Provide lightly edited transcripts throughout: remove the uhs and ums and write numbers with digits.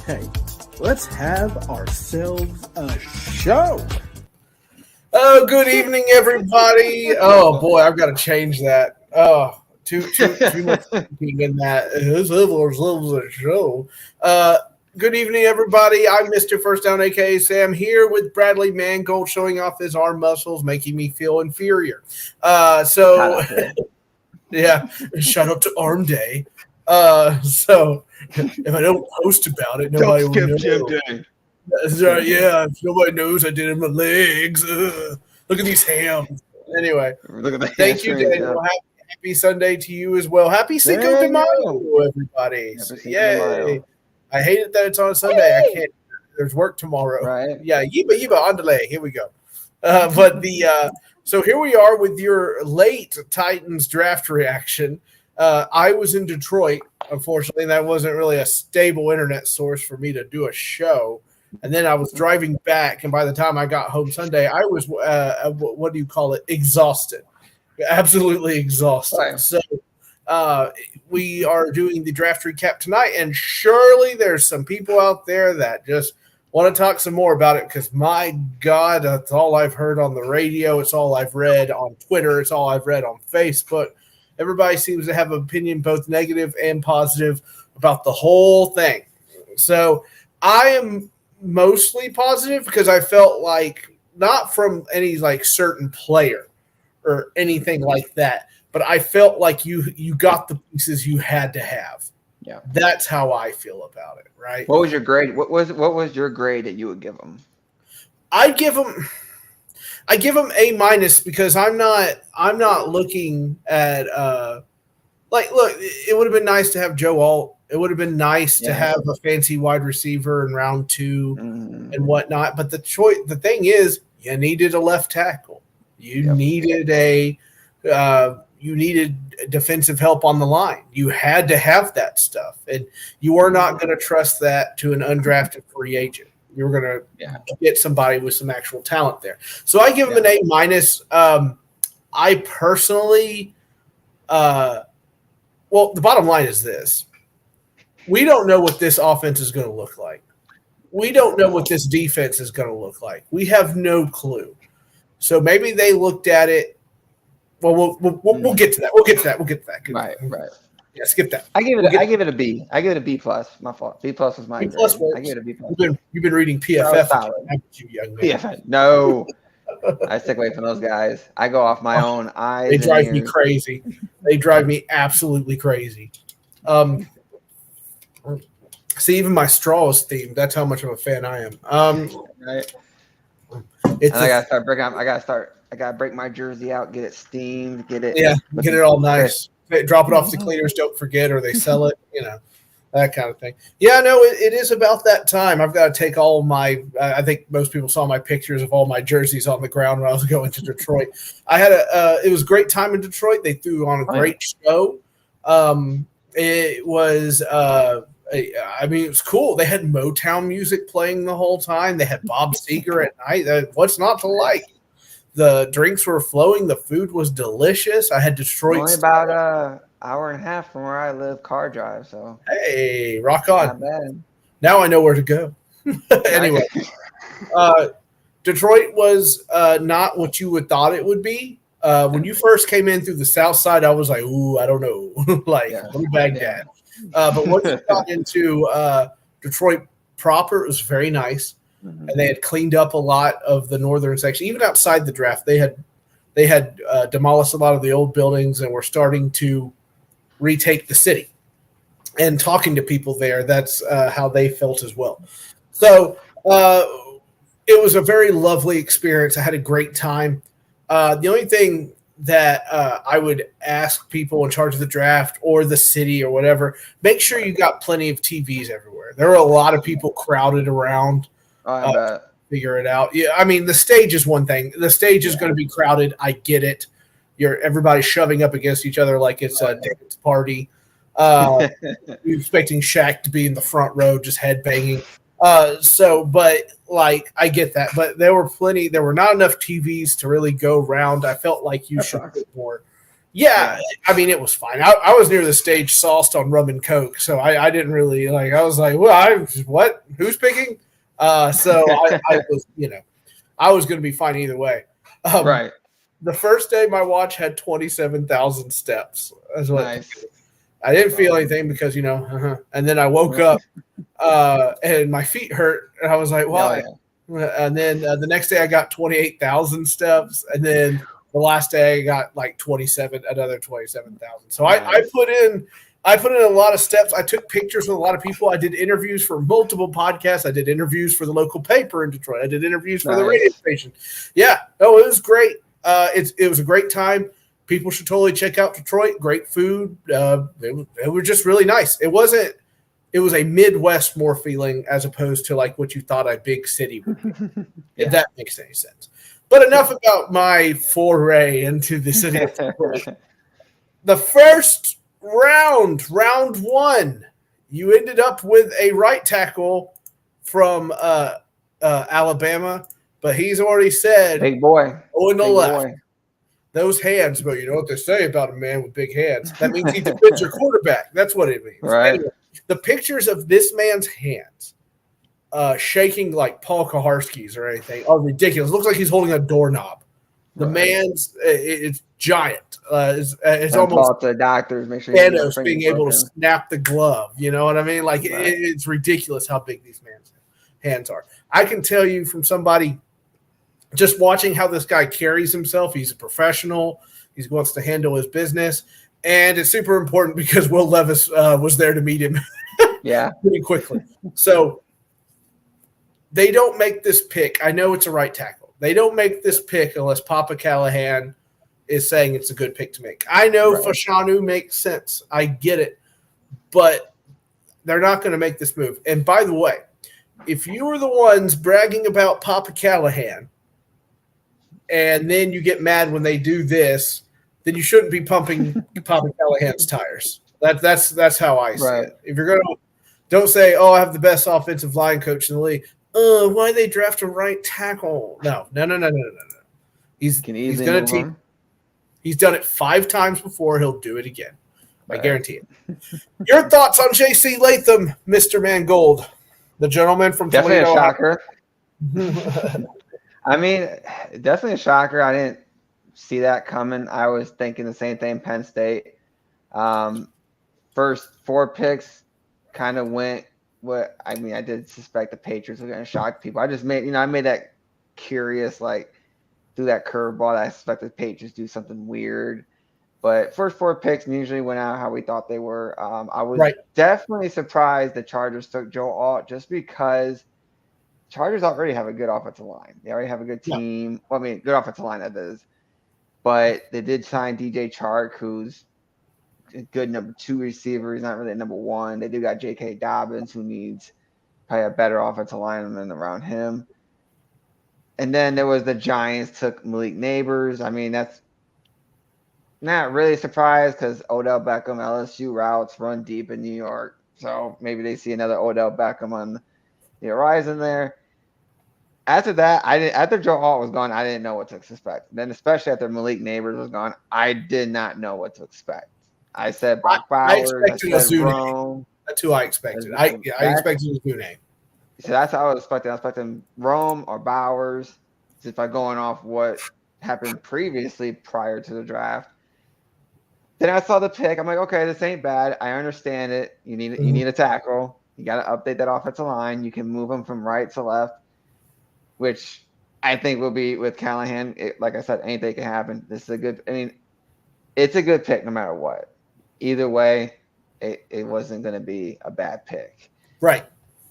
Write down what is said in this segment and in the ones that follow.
Hey, let's have ourselves a show. Oh, good evening, everybody. Oh boy, I've got to change that. Oh, too much thinking in that. Let's have ourselves a show. Good evening, everybody. I'm Mr. First Down, aka Sam, here with Bradley Mangold, showing off his arm muscles, making me feel inferior. Yeah, shout out to Arm Day. So if I don't post about it, nobody will know. That's right. Yeah, if nobody knows I did it in my legs. Look at these hams. Anyway, thank you, Daniel. Happy Sunday to you as well. Happy Cinco de Mayo, everybody. Yay. I hate it that it's on a Sunday. I can't. There's work tomorrow. Right. Yeah, yiba on delay. Here we go. So here we are with your late Titans draft reaction. I was in Detroit. Unfortunately, that wasn't really a stable internet source for me to do a show. And then I was driving back, and by the time I got home Sunday, I was what do you call it? Exhausted, absolutely exhausted. Right. So we are doing the draft recap tonight, and surely there's some people out there that just want to talk some more about it because my God, that's all I've heard on the radio. It's all I've read on Twitter. It's all I've read on Facebook. Everybody seems to have an opinion, both negative and positive, about the whole thing. So I am mostly positive because I felt like not from any like certain player or anything like that, but I felt like you got the pieces you had to have. Yeah, that's how I feel about it. Right. What was your grade? What was your grade that you would give them? I give them A- because I'm not looking at look, it would have been nice to have Joe Alt. It would have been nice to have a fancy wide receiver in round 2 and whatnot. But the thing is, you needed a left tackle. You needed you needed defensive help on the line. You had to have that stuff, and you were not going to trust that to an undrafted free agent. You were going to get somebody with some actual talent there. So I give him an A-. I personally, the bottom line is this. We don't know what this offense is going to look like. We don't know what this defense is going to look like. We have no clue. So maybe they looked at it. Well, we'll get to that. We'll get to that. Right. Yeah, skip that. I give it a B. I give it a B plus. My fault. B plus was my grade. I give it a B plus. You've been reading PFF, you young man. PFF. No, I stick away from those guys. I go off my own eyes. They drive me crazy. They drive me absolutely crazy. See, even my straw is themed. That's how much of a fan I am. Right. I gotta break my jersey out, get it steamed, get it all nice. Drop it off to cleaners, don't forget, or they sell it, that kind of thing. Yeah, no, it is about that time. I've got to take all my I think most people saw my pictures of all my jerseys on the ground when I was going to Detroit. I had it was a great time in Detroit. They threw on a great show. It was it was cool. They had Motown music playing the whole time. They had Bob Seger at night. What's not to like? The drinks were flowing. The food was delicious. I had Detroit. Only about an hour and a half from where I live, car drive. So hey, rock on. Not bad. Now I know where to go. Anyway, Detroit was not what you would thought it would be. When you first came in through the south side, I was like, ooh, I don't know. Let me Baghdad. But once you got into Detroit proper, it was very nice. And they had cleaned up a lot of the northern section. Even outside the draft, they had demolished a lot of the old buildings and were starting to retake the city. And talking to people there, that's how they felt as well. So it was a very lovely experience. I had a great time. The only thing that I would ask people in charge of the draft or the city or whatever, make sure you got plenty of TVs everywhere. There were a lot of people crowded around. Figure it out. Yeah, I mean, the stage is one thing. The stage is going to be crowded. I get it. Everybody's shoving up against each other like it's a dance party. You're expecting Shaq to be in the front row just headbanging. But I get that. But there were not enough TVs to really go around. I felt like you should put more Yeah, I mean, it was fine. I was near the stage sauced on rum and coke, so I didn't really like. I was like, well, what? Who's picking? So I was, I was going to be fine either way. Right. The first day, my watch had 27,000 steps. That's what Nice. I didn't feel anything because and then I woke up and my feet hurt, and I was like, why? And then the next day I got 28,000 steps, and then the last day I got like another 27,000. So nice. I put in a lot of steps. I took pictures with a lot of people. I did interviews for multiple podcasts. I did interviews for the local paper in Detroit. I did interviews for the radio station. Yeah, it was great. It was a great time. People should totally check out Detroit. Great food. It was just really nice. It was a Midwest more feeling as opposed to like what you thought a big city would be, if that makes any sense. But enough about my foray into the city of Detroit. The first round 1, you ended up with a right tackle from Alabama, but he's already said, big boy, on the left. Boy. Those hands, but you know what they say about a man with big hands. That means he defends your quarterback. That's what it means. Right. Anyway, the pictures of this man's hands shaking like Paul Kaharski's or anything are ridiculous. It looks like he's holding a doorknob. The man's it's giant. It's almost to the doctors. Make sure Thanos being able to snap the glove. You know what I mean? Like it's ridiculous how big these man's hands are. I can tell you from somebody just watching how this guy carries himself. He's a professional. He wants to handle his business, and it's super important because Will Levis was there to meet him. Pretty quickly. So they don't make this pick. I know it's a right tackle. They don't make this pick unless Papa Callahan is saying it's a good pick to make. I know Fashanu makes sense. I get it. But they're not going to make this move. And by the way, if you were the ones bragging about Papa Callahan and then you get mad when they do this, then you shouldn't be pumping Papa Callahan's tires. That's how I see it. If you're going to don't say, oh, I have the best offensive line coach in the league. Why they draft a right tackle? No. He's going to teach. He's done it 5 times before. He'll do it again. I guarantee it. Your thoughts on J.C. Latham, Mr. Mangold, the gentleman from Definitely Toledo? A shocker. I mean, definitely a shocker. I didn't see that coming. I was thinking the same thing, Penn State. First 4 picks kind of went what I mean, I did suspect the Patriots were going to shock people. I just made, I made that curious, like, through that curveball that I suspected the Patriots do something weird. But first 4 picks usually went out how we thought they were. I was definitely surprised the Chargers took Joe Alt just because Chargers already have a good offensive line. They already have a good team. Yeah. Well, I mean, good offensive line, that is. But they did sign DJ Chark, who's a good number 2 receiver. He's not really a number 1. They do got J.K. Dobbins, who needs probably a better offensive lineman around him. And then there was the Giants took Malik Neighbors. I mean, that's not really surprised because Odell Beckham, LSU routes run deep in New York. So maybe they see another Odell Beckham on the horizon there. After that, after Joe Alt was gone, I didn't know what to expect. Then especially after Malik Neighbors was gone, I did not know what to expect. I said Brock Bowers. I expected Azune. That's who I expected. I expected Azune. So that's how I was expecting. I was expecting Rome or Bowers, just by going off what happened previously prior to the draft. Then I saw the pick. I'm like, okay, this ain't bad. I understand it. You need a tackle. You got to update that offensive line. You can move them from right to left, which I think will be with Callahan. Like I said, anything can happen. This is a good. I mean, it's a good pick no matter what. Either way, it wasn't going to be a bad pick. Right.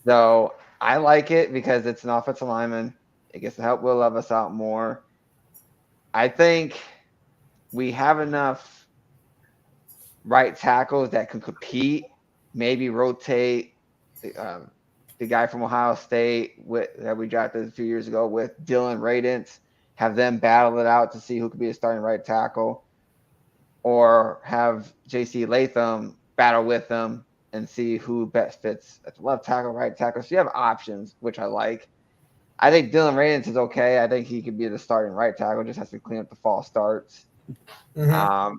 So I like it because it's an offensive lineman. It gets to help Will Levis out more. I think we have enough right tackles that can compete. Maybe rotate the guy from Ohio State that we drafted a few years ago with Dylan Radence. Have them battle it out to see who could be a starting right tackle. Or have J.C. Latham battle with them and see who best fits at the left tackle, right tackle. So you have options, which I like. I think Dylan Radence is okay. I think he could be the starting right tackle. Just has to clean up the false starts. Mm-hmm.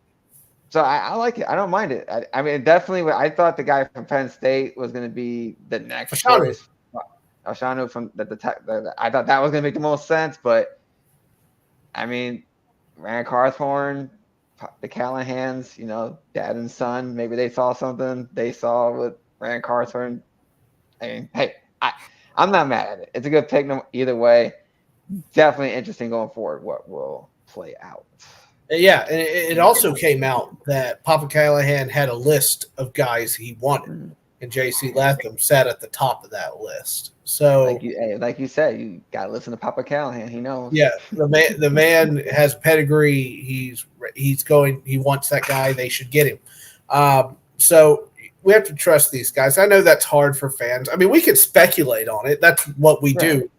So I like it. I don't mind it. I mean, definitely. I thought the guy from Penn State was going to be the next Fashanu. choice. Oshanu from I thought that was going to make the most sense, but I mean, Rand Carthorne, the Callahans, dad and son. Maybe they saw something they saw with Rand Carthorne. I mean, hey, I'm not mad at it. It's a good pick either way. Definitely interesting going forward. What will play out? Yeah, and it also came out that Papa Callahan had a list of guys he wanted, and J.C. Latham sat at the top of that list. So, like you said, you gotta listen to Papa Callahan. He knows. Yeah, the man has pedigree. He's going. He wants that guy. They should get him. So we have to trust these guys. I know that's hard for fans. I mean, we could speculate on it. That's what we do.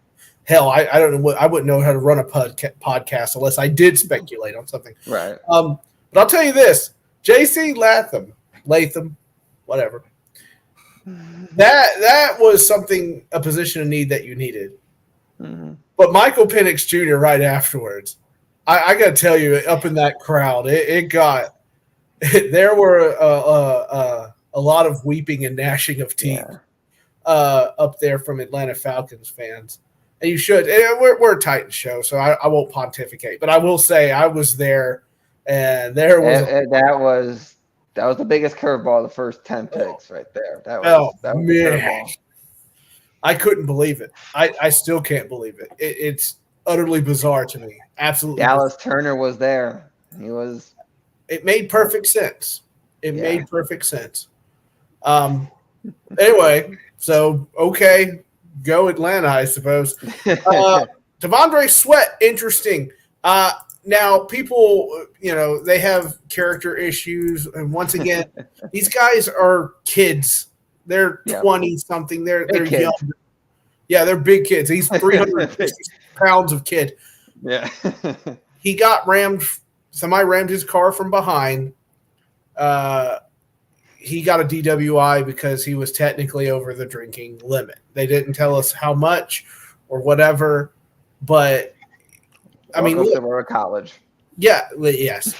Hell, I don't know I wouldn't know how to run a podcast unless I did speculate on something. Right. But I'll tell you this: J.C. Latham, whatever. That was a position of need that you needed. Mm-hmm. But Michael Penix Jr. right afterwards, I got to tell you, up in that crowd, there were a lot of weeping and gnashing of teeth up there from Atlanta Falcons fans. And you should. And we're a Titans show, so I won't pontificate. But I will say I was there, and there was that was the biggest curveball. The first 10 picks right there. That was the curveball. I couldn't believe it. I still can't believe it. It's utterly bizarre to me. Absolutely. Dallas Turner was there. He was. It made perfect sense. Made perfect sense. Anyway, so okay. Go Atlanta, I suppose. Devondre Sweat, interesting. Now, people, they have character issues. And once again, these guys are kids. They're 20-something. They're young. Yeah, they're big kids. He's 350 pounds of kid. Yeah. He got rammed. Somebody rammed his car from behind. He got a DWI because he was technically over the drinking limit. They didn't tell us how much or whatever, but I mean, to college. Yeah, yes.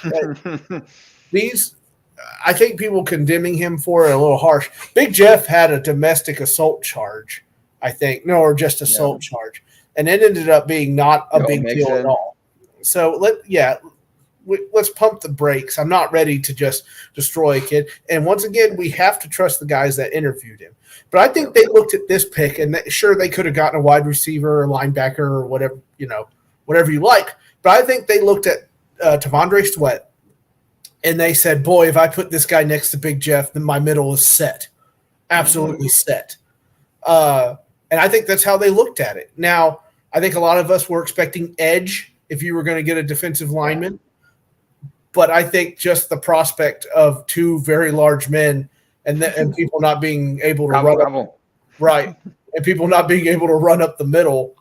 I think people condemning him for it a little harsh. Big Jeff had a domestic assault charge, I think, or just assault charge, and it ended up being not a big deal at all. So let's pump the brakes. I'm not ready to just destroy a kid. And once again, we have to trust the guys that interviewed him. But I think they looked at this pick, and sure, they could have gotten a wide receiver or linebacker or whatever, whatever you like. But I think they looked at Devondre Sweat, and they said, boy, if I put this guy next to Big Jeff, then my middle is set. Absolutely set. And I think that's how they looked at it. Now, I think a lot of us were expecting edge if you were going to get a defensive lineman. But I think just the prospect of two very large men and people not being able to run up, right, and people not being able to run up the middle,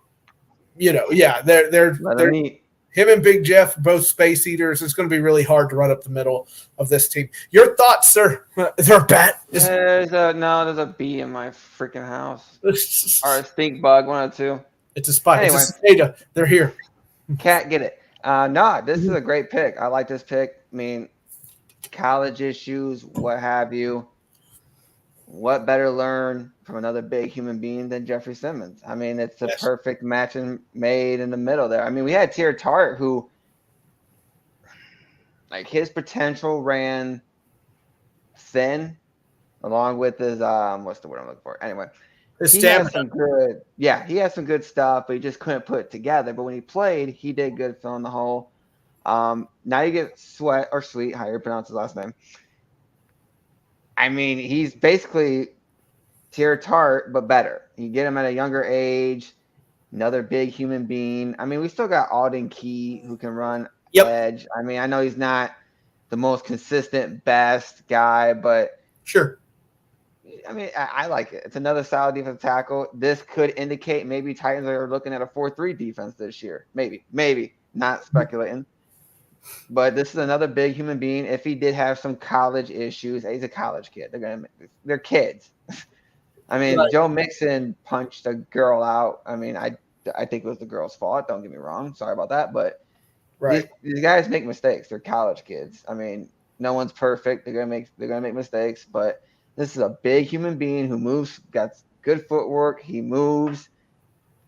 they're him and Big Jeff, both space eaters. It's going to be really hard to run up the middle of this team. Your thoughts, sir? Is there a bat? There's a bee in my freaking house, or a stink bug, one or two. It's a spider. Anyway. It's a cicada. They're here. Can't get it. This is a great pick. I like this pick. I mean, college issues, what have you. What better learn from another big human being than Jeffrey Simmons? I mean, it's a perfect match made in the middle there. I mean, we had Tier Tart who, like, his potential ran thin, along with his what's the word I'm looking for? Anyway. He has some good stuff, but he just couldn't put it together. But when he played, he did good filling the hole. Now you get Sweat or Sweet, how you pronounce his last name. I mean, he's basically Tier Tart, but better. You get him at a younger age, another big human being. I mean, we still got Alden Key who can run edge. I mean, I know he's not the most consistent, best guy, but sure. I mean, I like it. It's another solid defensive tackle. This could indicate maybe Titans are looking at a 4-3 defense this year. Maybe. Not speculating. But this is another big human being. If he did have some college issues, he's a college kid. They're kids. I mean, right. Joe Mixon punched a girl out. I mean, I think it was the girl's fault. Don't get me wrong. Sorry about that. But these guys make mistakes. They're college kids. I mean, no one's perfect. They're gonna make mistakes, but this is a big human being who moves, got good footwork. He moves.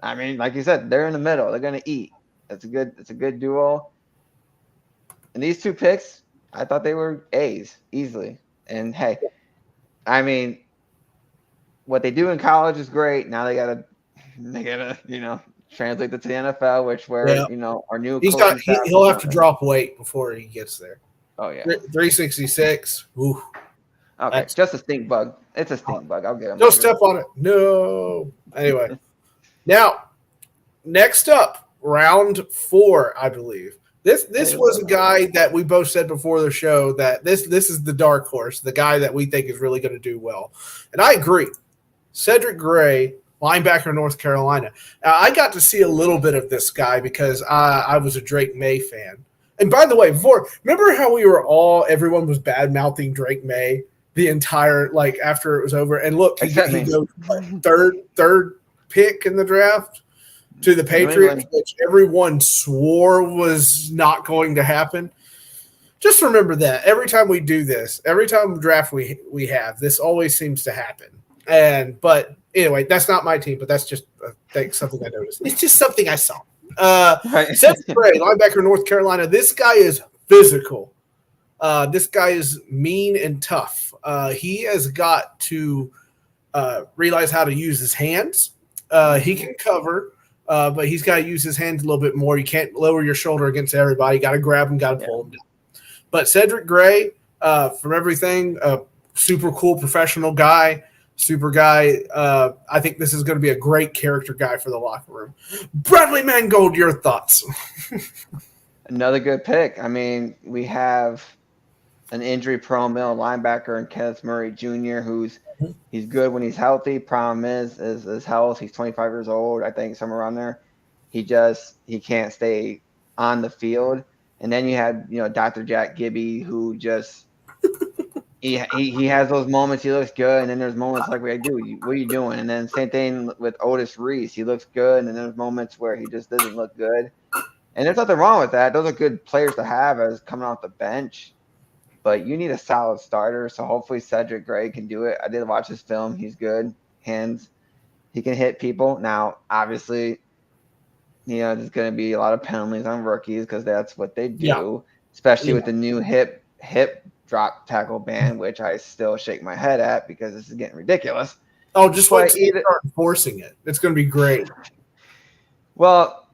I mean, like you said, they're in the middle. They're gonna eat. It's a good duo. And these two picks, I thought they were A's easily. And hey, I mean, what they do in college is great. Now they gotta translate that to the NFL, which our new coaching staff. He'll have to drop weight before he gets there. Oh yeah, 366. Ooh. Okay, just a stink bug. It's a stink bug. I'll get him. Don't step on it. No. Anyway, now next up, round 4, I believe. This was a guy that we both said before the show that this is the dark horse, the guy that we think is really going to do well, and I agree. Cedric Gray, linebacker, North Carolina. Now, I got to see a little bit of this guy because I was a Drake May fan. And by the way, remember how everyone was bad mouthing Drake May the entire after it was over, and look, he goes third pick in the draft to the Patriots, which everyone swore was not going to happen. Just remember that every time we do this, every time draft we have, this always seems to happen. But anyway, that's not my team, but that's just something I noticed. It's just something I saw. Seth Gray, linebacker, North Carolina. This guy is physical. This guy is mean and tough. He has got to realize how to use his hands. He can cover. But he's got to use his hands a little bit more. You can't lower your shoulder against everybody. You got to grab him, got to pull him down. But Cedric Gray, from everything, super cool professional guy, super guy. I think this is going to be a great character guy for the locker room. Bradley Mangold, your thoughts? Another good pick. I mean, we have an injury-prone middle linebacker in Kenneth Murray Jr., he's good when he's healthy. Problem is his health. He's 25 years old, I think, somewhere around there. He can't stay on the field. And then you had, Dr. Jack Gibby, who just he has those moments. He looks good, and then there's moments like, what are you doing? And then same thing with Otis Reese. He looks good, and then there's moments where he just doesn't look good. And there's nothing wrong with that. Those are good players to have as coming off the bench. But you need a solid starter, so hopefully Cedric Gray can do it. I did watch his film. He's good. Hands. He can hit people. Now, obviously, there's going to be a lot of penalties on rookies because that's what they do, especially with the new hip drop tackle ban, which I still shake my head at because this is getting ridiculous. Oh, just wait till you start enforcing it. It's going to be great. Well,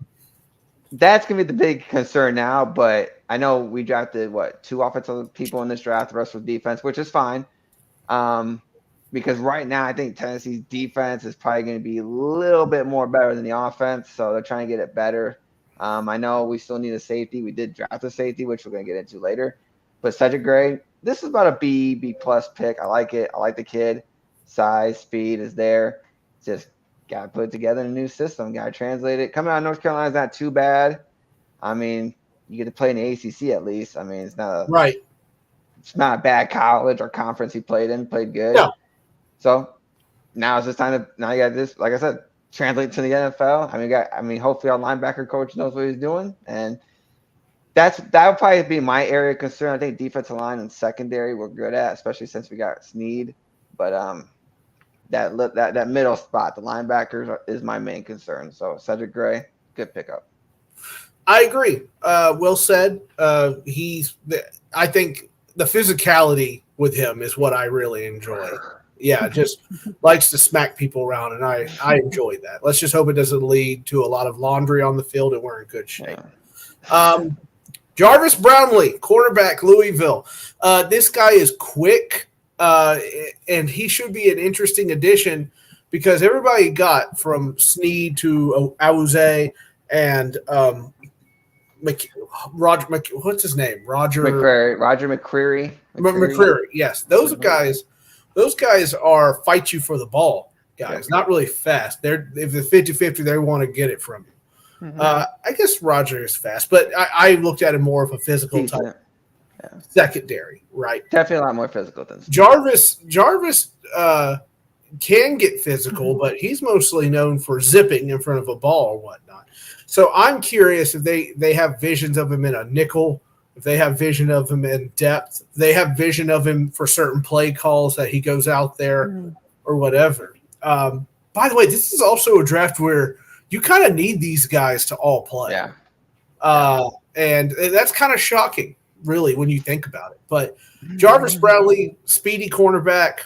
that's going to be the big concern now, but I know we drafted, 2 offensive people in this draft, the rest was defense, which is fine. Because right now I think Tennessee's defense is probably going to be a little bit more better than the offense, so they're trying to get it better. I know we still need a safety. We did draft a safety, which we're going to get into later. But Cedric Gray, this is about a B+ pick. I like it. I like the kid. Size, speed is there. Just got to put it together in a new system. Got to translate it. Coming out of North Carolina is not too bad. I mean, you get to play in the ACC at least. I mean, it's not a bad college or conference he played in. Played good. Yeah. So now it's just time to you got this. Like I said, translate to the NFL. Hopefully our linebacker coach knows what he's doing, and that would probably be my area of concern. I think defensive line and secondary we're good at, especially since we got Snead. But that middle spot, the linebackers, is my main concern. So Cedric Gray, good pickup. I agree. Will said. I think the physicality with him is what I really enjoy. Yeah, just likes to smack people around, and I enjoy that. Let's just hope it doesn't lead to a lot of laundry on the field, and we're in good shape. Yeah. Jarvis Brownlee, quarterback, Louisville. This guy is quick, and he should be an interesting addition because everybody got from Snead to Awuzie and what's his name? Roger McCreary. McCreary. Yes, those guys are fight you for the ball guys. Not really fast. If the 50-50, they want to get it from you. Mm-hmm. I guess Roger is fast, but I looked at him more of a physical type. Yeah. Secondary, right? Definitely a lot more physical than Jarvis can get physical, but he's mostly known for zipping in front of a ball or whatnot. So I'm curious if they have visions of him in a nickel if they have vision of him in depth, they have vision of him for certain play calls that he goes out there or whatever. By the way, this is also a draft where you kind of need these guys to all play. And that's kind of shocking, really, when you think about it. But Jarvis Brownlee, speedy cornerback,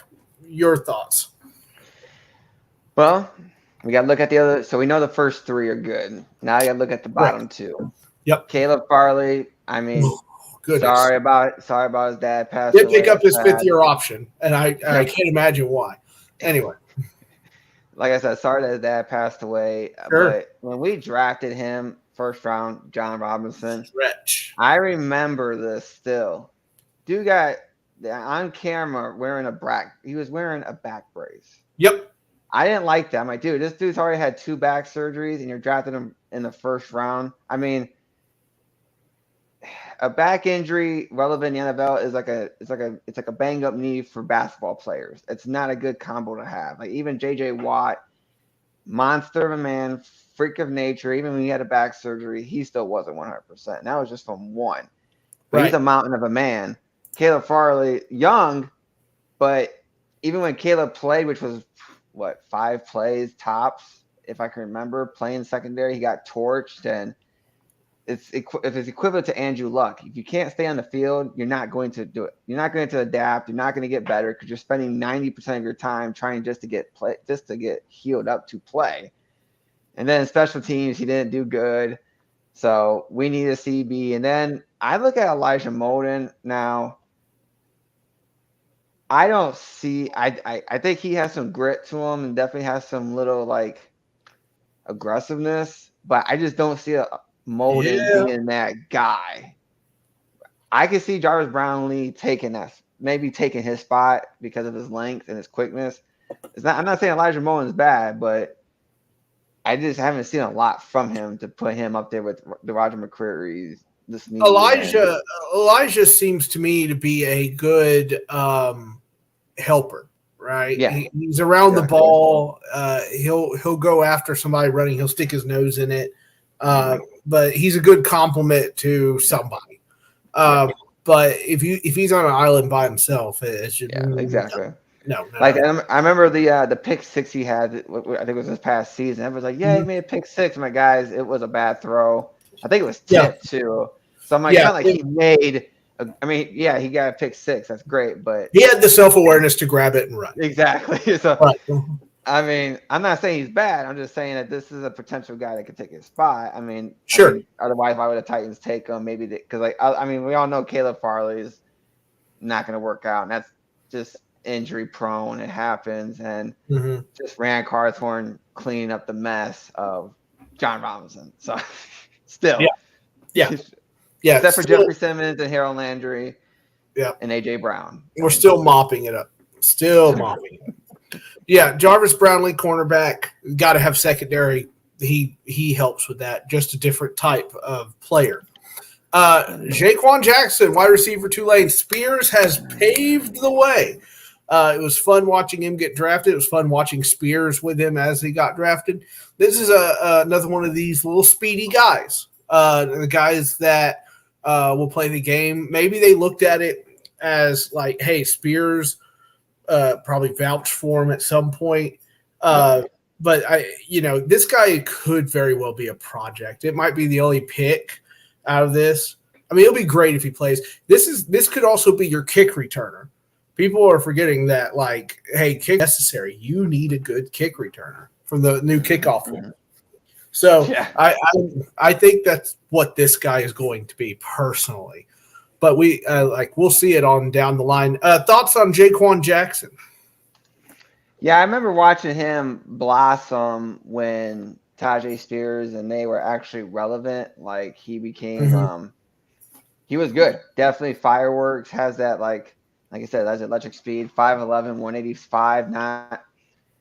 your thoughts? Well, we got to look at the other. So we know the first three are good. Now you got to look at the bottom two. Yep. Caleb Farley. I mean, sorry about his dad passing away. Did pick up his sad. 5th-year option, and I can't imagine why. Anyway. Like I said, sorry that his dad passed away. Sure. But when we drafted him, first round, John Robinson. Stretch. I remember this still. Dude got on camera wearing he was wearing a back brace. Yep. I didn't like that. I'm like, dude, this dude's already had 2 back surgeries and you're drafting him in the first round. I mean, a back injury relevant in the NFL is like a bang up knee for basketball players. It's not a good combo to have. Like even JJ Watt, monster of a man, freak of nature, even when he had a back surgery, he still wasn't 100%. And that was just from one. But he's a mountain of a man. Caleb Farley, young, but even when Caleb played, which was 5 plays tops, if I can remember, playing secondary, he got torched, and if it's equivalent to Andrew Luck. If you can't stay on the field, you're not going to do it. You're not going to adapt. You're not going to get better because you're spending 90% of your time trying just to get healed up to play. And then special teams, he didn't do good. So we need a CB. And then I look at Elijah Molden now. I don't see. I think he has some grit to him and definitely has some little like aggressiveness, but I just don't see a Molden being that guy. I can see Jarvis Brownlee taking his spot because of his length and his quickness. I'm not saying Elijah Molden is bad, but I just haven't seen a lot from him to put him up there with the Roger McCreary's. Elijah seems to me to be a good helper, right? Yeah. He's around the ball. He'll go after somebody running. He'll stick his nose in it. But he's a good complement to somebody. But if he's on an island by himself, it's just, exactly. No. Like I remember the pick 6 he had. I think it was this past season. Everyone's like, "Yeah, he made a pick 6." My guys, it was a bad throw. I think it was tipped too. So I'm like, it's not like he made. He got a pick 6. That's great, but he had the self-awareness to grab it and run. Exactly. So, I mean, I'm not saying he's bad. I'm just saying that this is a potential guy that could take his spot. Sure. Otherwise, why would the Titans take him? Maybe because, we all know Caleb Farley is not going to work out, and that's just injury prone. It happens, and just Rand Carthorne cleaning up the mess of John Robinson. So, still, yeah. Except for Jeffrey Simmons and Harold Landry, and AJ Brown. We're still mopping it up. Yeah, Jarvis Brownlee, cornerback, got to have secondary. He helps with that. Just a different type of player. Jaquan Jackson, wide receiver, Tulane. Spears has paved the way. It was fun watching him get drafted. It was fun watching Spears with him as he got drafted. This is another one of these little speedy guys. The guys that will play the game. Maybe they looked at it as like, hey, Spears probably vouched for him at some point. But this guy could very well be a project. It might be the only pick out of this. It'll be great if he plays. This could also be your kick returner. People are forgetting that, like, hey, kick necessary. You need a good kick returner from the new kickoff rule. So I think that's what this guy is going to be personally. But we'll see it on down the line. Thoughts on Jaquan Jackson? Yeah, I remember watching him blossom when Tajay Spears and they were actually relevant. Like he became, he was good. Definitely fireworks. Has that like I said, has electric speed. 5'11", 185. Not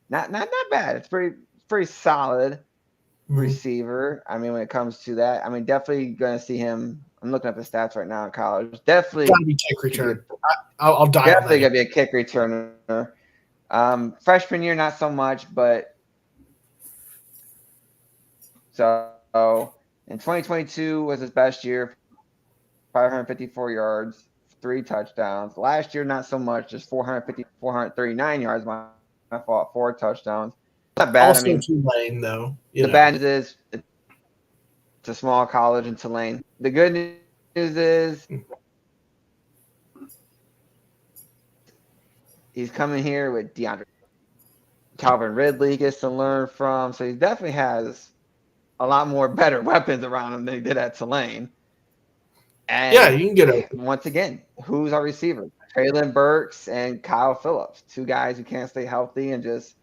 bad. It's pretty solid receiver. When it comes to that, definitely going to see him. I'm looking at the stats right now in college. Definitely gotta be kick return. I'll die. Definitely gonna be a kick returner. Freshman year, not so much, but so in 2022 was his best year. 554 yards, 3 touchdowns. Last year, not so much, just 439 yards. My fault, 4 touchdowns. Not bad. Also Tulane, though. The bad news is it's a small college in Tulane. The good news is he's coming here with DeAndre. Calvin Ridley gets to learn from, so he definitely has a lot more better weapons around him than he did at Tulane. And yeah, you can get it. Once again, who's our receiver? Traylon Burks and Kyle Phillips, 2 guys who can't stay healthy and just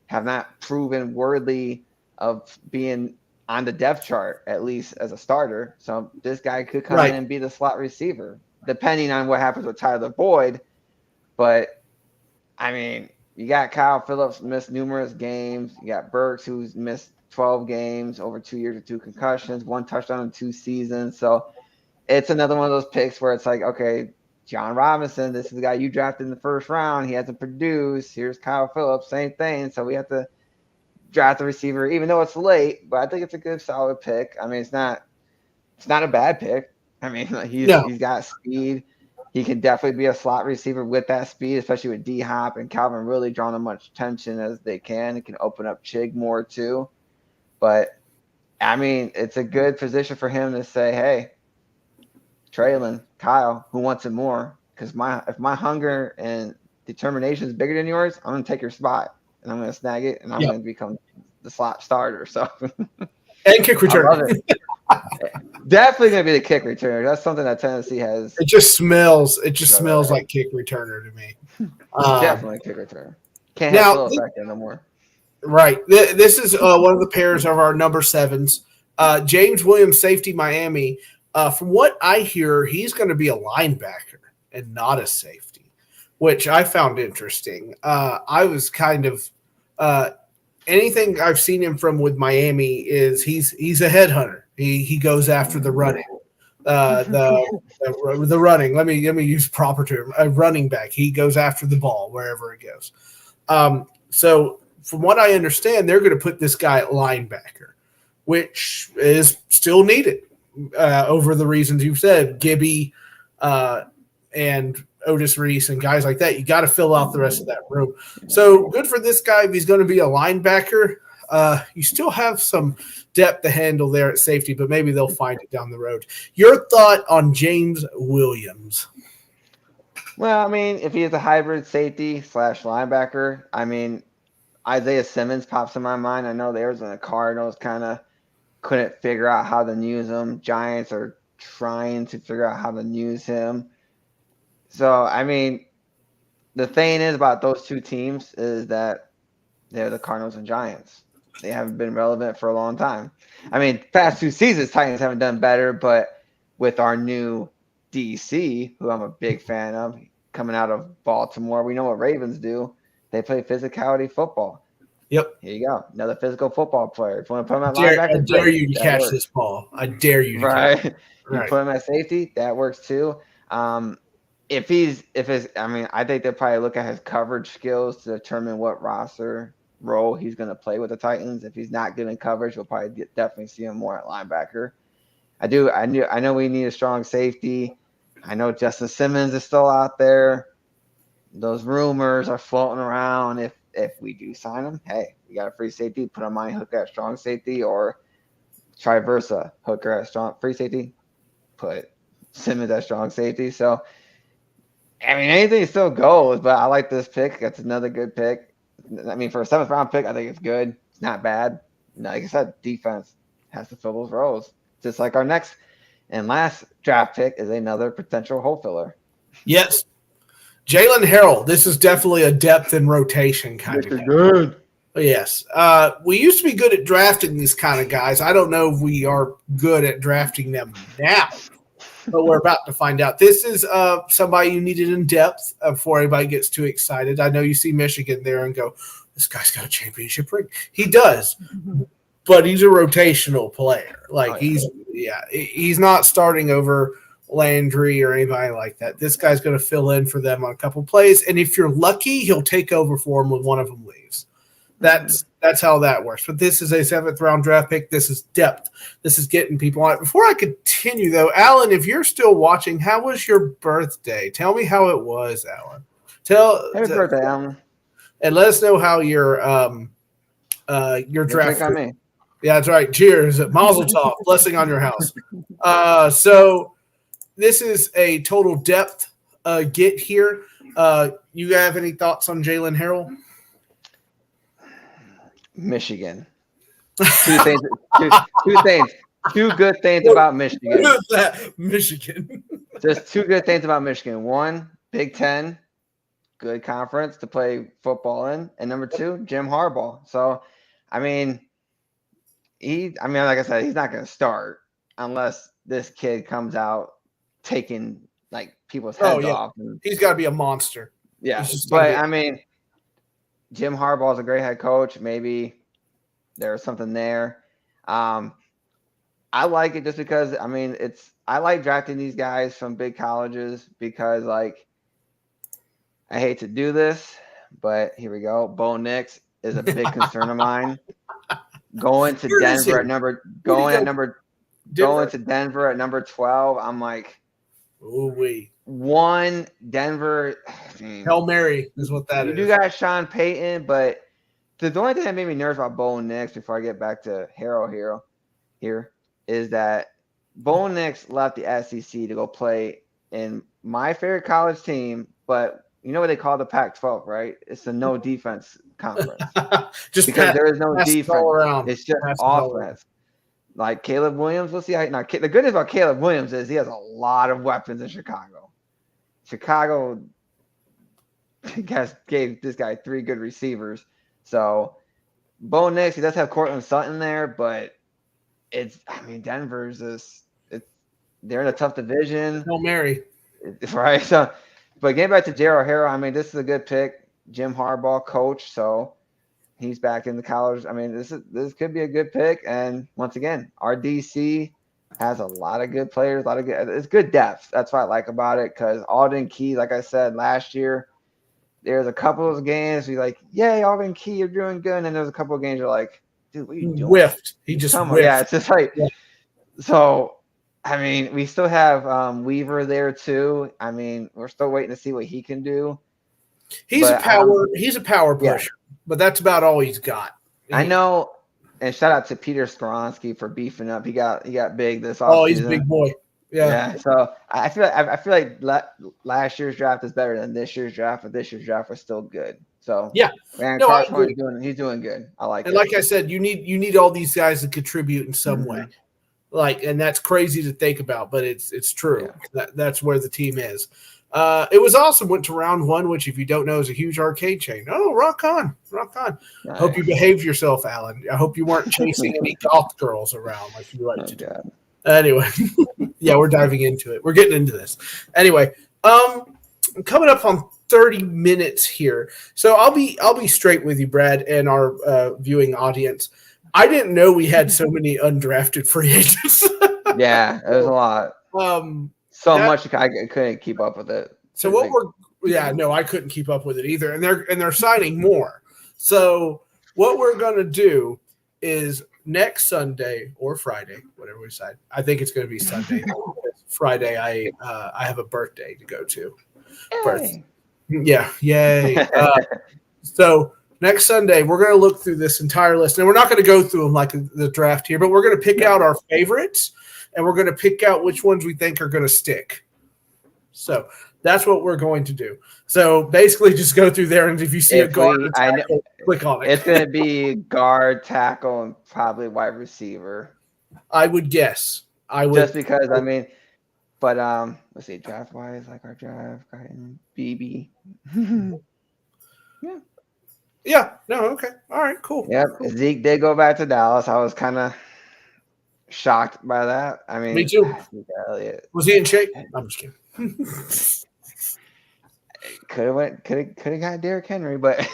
have not proven worthy of being on the depth chart, at least as a starter. So this guy could come in and be the slot receiver, depending on what happens with Tyler Boyd. But, I mean, you got Kyle Phillips missed numerous games. You got Burks, who's missed 12 games over 2 years with 2 concussions, 1 touchdown in 2 seasons. So it's another one of those picks where it's like, okay, John Robinson, this is the guy you drafted in the first round. He hasn't produced. Here's Kyle Phillips, same thing. So we have to draft the receiver, even though it's late. But I think it's a good, solid pick. I mean, it's not a bad pick. I mean, he's got speed. He can definitely be a slot receiver with that speed, especially with D-Hop and Calvin really drawing as much attention as they can. It can open up Chig more too. But, I mean, it's a good position for him to say, hey, Traylon, Kyle, who wants it more? Because if my hunger and determination is bigger than yours, I'm going to take your spot, and I'm going to snag it, and I'm going to become the slot starter. So and kick returner. Definitely going to be the kick returner. That's something that Tennessee has. It just smells. It just smells like kick returner to me. Definitely kick returner. Can't have Phillips back there no more. Right. This is one of the pairs of our number 7s. James Williams, safety, Miami. From what I hear, he's going to be a linebacker and not a safety, which I found interesting. I was kind of anything I've seen him from with Miami is he's a headhunter. He goes after the running, the running. Let me use proper term. A running back. He goes after the ball wherever it goes. So from what I understand, they're going to put this guy at linebacker, which is still needed. Over the reasons you've said, Gibby and Otis Reese and guys like that, you got to fill out the rest of that room. So good for this guy if he's going to be a linebacker. You still have some depth to handle there at safety, but maybe they'll find it down the road. Your thought on James Williams? Well, I mean, if he is a hybrid safety / linebacker, I mean, Isaiah Simmons pops in my mind. I know the Arizona Cardinals kind of couldn't figure out how to use him. Giants are trying to figure out how to use him. So, I mean, the thing is about those 2 teams is that they're the Cardinals and Giants. They haven't been relevant for a long time. I mean, past 2 seasons, Titans haven't done better, but with our new DC, who I'm a big fan of, coming out of Baltimore, we know what Ravens do. They play physicality football. Yep. Here you go. Another physical football player. If you want to put him at I linebacker, dare you to catch this ball. I dare you to catch it. You put him at safety, that works too. I think they'll probably look at his coverage skills to determine what roster role he's going to play with the Titans. If he's not good in coverage, we'll probably definitely see him more at linebacker. I know we need a strong safety. I know Justin Simmons is still out there. Those rumors are floating around. If we do sign him, hey, we got a free safety, put on Hooker at strong safety, or try versa. Hooker at strong free safety, put Simmons at strong safety. So, I mean, anything still goes, but I like this pick. That's another good pick. I mean, for a 7th round pick, I think it's good. It's not bad. Like I said, defense has to fill those roles. Just like our next and last draft pick is another potential hole filler. Yes. Jalen Harrell, this is definitely a depth and rotation kind of guy. Good. Yes. We used to be good at drafting these kind of guys. I don't know if we are good at drafting them now, but we're about to find out. This is somebody you needed in depth before anybody gets too excited. I know you see Michigan there and go, this guy's got a championship ring. He does, but he's a rotational player. Like he's not starting over Landry or anybody like that. This guy's going to fill in for them on a couple plays, and if you're lucky, he'll take over for him when one of them leaves. That's how that works. But this is a 7th round draft pick. This is depth. This is getting people on it. Before I continue, though, Alan, if you're still watching, how was your birthday? Tell me how it was, Alan. Happy birthday, Alan. And let us know how your draft. On me. Yeah, that's right. Cheers. Mazel tov. Blessing on your house. So this is a total depth get here. You have any thoughts on Jalen Harrell? Michigan. Two things. Two good things about Michigan. What is that? Michigan. Just two good things about Michigan. One, Big Ten, good conference to play football in, and number two, Jim Harbaugh. So, I mean, like I said, he's not going to start unless this kid comes out taking like people's heads off. He's got to be a monster. Yeah, but I mean, Jim Harbaugh is a great head coach. Maybe there's something there. I like it just because I like drafting these guys from big colleges because like I hate to do this, but here we go. Bo Nix is a big concern of mine. Going to Denver at number 12. I'm like, ooh-wee. One, Denver. Hail Mary is what that is. You got Sean Payton, but the only thing that made me nervous about Bo Nix before I get back to Harrell here is that Bo Nix left the SEC to go play in my favorite college team, but you know what they call the Pac-12, right? It's the no defense conference. Just because there is no defense. Around. It's just offense. Like Caleb Williams, we'll see how. Now, the good news about Caleb Williams is he has a lot of weapons in Chicago. Chicago gave this guy 3 good receivers. So, Bo Nix, he does have Cortland Sutton there, but Denver's they're in a tough division. Hail Mary. Right. So, but getting back to Gerald Harrell, this is a good pick. Jim Harbaugh, coach, so he's back in the college. This could be a good pick. And once again, our DC has a lot of good players, it's good depth. That's what I like about it. Because Alden Key, like I said last year, there's a couple of games we like, yay, Alden Key, you're doing good. And then there's a couple of games you're like, dude, what are you doing? Whiffed. He just whiffed. Yeah, it's just like so. We still have Weaver there too. We're still waiting to see what he can do. He's a power pusher, but that's about all he's got. I know, and shout out to Peter Skoronsky for beefing up. He got big this offseason. Oh, he's a big boy. Yeah. So I feel like last year's draft is better than this year's draft, but this year's draft was still good. So man, he's doing good. I like it. And like I said, you need all these guys to contribute in some way. And that's crazy to think about, but it's true. Yeah. That's where the team is. It was awesome. Went to round 1, which, if you don't know, is a huge arcade chain. Oh, rock on. Nice. Hope you behaved yourself, Alan. I hope you weren't chasing any goth girls around like you like to do. Anyway, we're diving into it. We're getting into this. Anyway, coming up on 30 minutes here. So I'll be straight with you, Brad, and our viewing audience. I didn't know we had so many undrafted free agents. Yeah, it was a lot. Much I couldn't keep up with it. So I couldn't keep up with it either. And they're signing more. So what we're gonna do is next Sunday or Friday, whatever we decide. I think it's gonna be Sunday. Friday, I have a birthday to go to. Yay. Yeah, yay. So next Sunday, we're going to look through this entire list. And we're not going to go through them like the draft here, but we're going to pick out our favorites, and we're going to pick out which ones we think are going to stick. So that's what we're going to do. So basically just go through there, and if you see a guard, click on it. It's going to be guard, tackle, and probably wide receiver. I would guess. Just because, but let's see, draft-wise, like our draft, BB. Yeah. Yeah. No. Okay. All right. Cool. Yeah. Cool. Zeke did go back to Dallas. I was kind of shocked by that. Me too. Was he in shape? I'm just kidding. Could have got Derrick Henry, but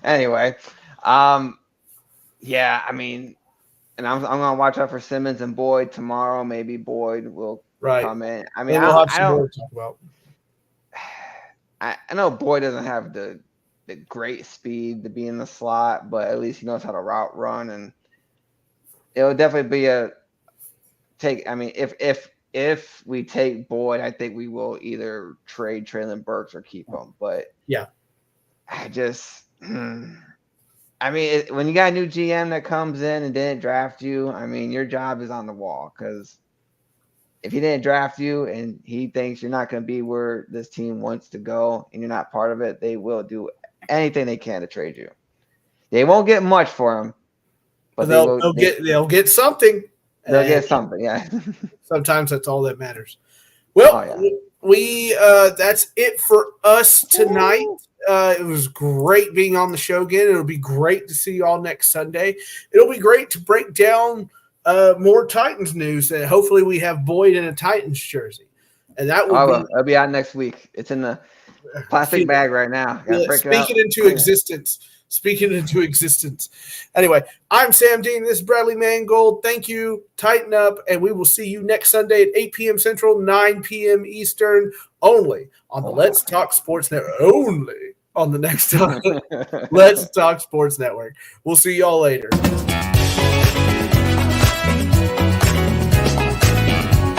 anyway, and I'm gonna watch out for Simmons and Boyd tomorrow. Maybe Boyd will come in. We'll have some more to talk about. I know Boyd doesn't have the the great speed to be in the slot, but at least he knows how to route run, and it'll definitely be a take. I mean, if we take Boyd, I think we will either trade Traylon Burks or keep him. But yeah, I just, I mean, when you got a new GM that comes in and didn't draft you, I mean, your job is on the wall, because if he didn't draft you and he thinks you're not going to be where this team wants to go and you're not part of it, they will do anything they can to trade you. They won't get much for him, but they'll get something. They'll get something, yeah. Sometimes that's all that matters. Well, we that's it for us tonight. It was great being on the show again. It'll be great to see you all next Sunday. It'll be great to break down more Titans news, and hopefully we have Boyd in a Titans jersey. And that will it'll be out next week. It's in the plastic bag right now. Speaking into existence. Speaking into existence. Anyway, I'm Sam Dean. This is Bradley Mangold. Thank you. Tighten up, and we will see you next Sunday at 8 p.m. Central, 9 p.m. Eastern, only on the Let's Talk Sports Network. Only on the next time. Let's Talk Sports Network. We'll see y'all later.